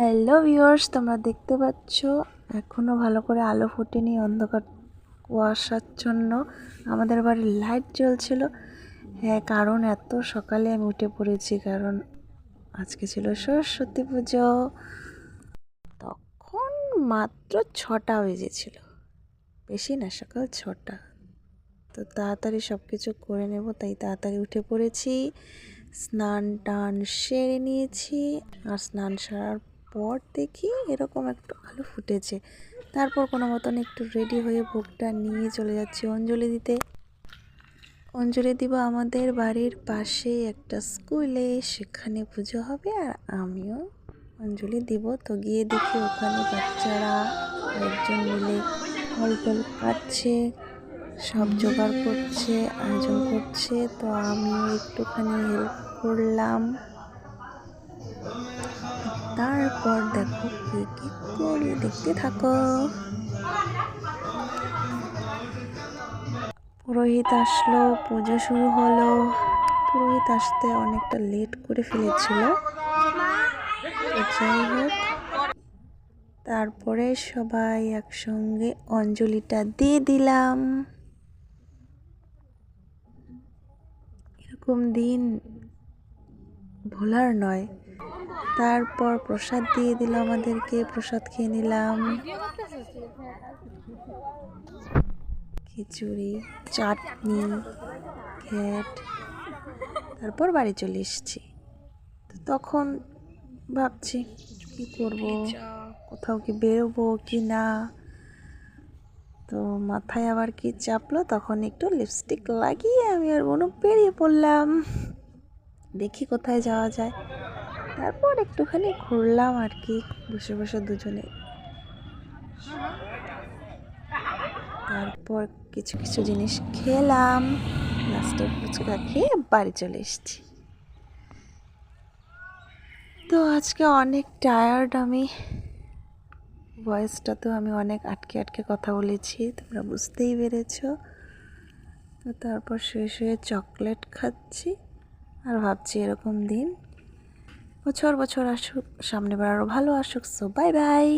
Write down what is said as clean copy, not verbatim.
Hello viewers, তোমরা দেখতে পাচ্ছ এখনও ভালো করে আলো ফোটেনি, অন্ধকার কুয়াশার জন্য আমাদের বাড়ির লাইট জ্বলছিল। হ্যাঁ, কারণ এত সকালে আমি উঠে পড়েছি, কারণ আজকে ছিল সরস্বতী পুজো। তখন মাত্র 6টা বেজেছিল, বেশি না, সকাল 6টা। তো তাড়াতাড়ি সব কিছু করে নেব, তাই তাড়াতাড়ি উঠে পড়েছি। স্নান টান সেরে নিয়েছি, আর স্নান সারার পর দেখি এরকম একটু আলো ফুটেছে। তারপর কোনো মতন একটু রেডি হয়ে ভোগটা নিয়ে চলে যাচ্ছি অঞ্জলি দিতে। অঞ্জলি দিব আমাদের বাড়ির পাশে একটা স্কুলে, সেখানে পুজো হবে আর আমিও অঞ্জলি দিব। তো গিয়ে দেখি ওখানে বাচ্চারা কয়েকজন মিলে ফল টল কাটছে, সব জোগাড় করছে, আয়োজন করছে। তো আমিও একটুখানি হেল্প করলাম। তারপর দেখো কি কি করি, দেখতে থাকো। পুরোহিত আসলো, পুজো শুরু হলো। পুরোহিত আসতে অনেকটা লেট করে ফেলেছিল, তো যাই হোক, তারপরে সবাই একসঙ্গে অঞ্জলিটা দিয়ে দিলাম। এরকম দিন ভোলার নয়। তারপর প্রসাদ দিয়ে দিল আমাদেরকে, প্রসাদ খেয়ে নিলাম। খিচুড়ি, চাটনি, ঘ্যাট। তারপর বাড়ি চলে এসেছি। তখন ভাবছি কি করব, কোথাও কি বেরোবো কি না। তো মাথায় আবার কি চাপলো, তখন একটু লিপস্টিক লাগিয়ে আমি আর বোনও বেরিয়ে পড়লাম, দেখি কোথায় যাওয়া যায়। তারপর একটুখানি ঘুরলাম আর কি, বসে বসে দুজনে। তারপর কিছু কিছু জিনিস খেলাম, লাস্টে ফুচকা খেয়ে বাড়ি চলে এসেছি। তো আজকে অনেক টায়ার্ড আমি, ভয়েসটা তো আমি অনেক আটকে আটকে কথা বলেছি, তোমরা বুঝতেই পেরেছ। তো তারপর শুয়ে শুয়ে চকলেট খাচ্ছি আর ভাবছি এরকম দিন বছর বছর আসুক, সামনে বার আরও ভালো আসুক। So bye bye.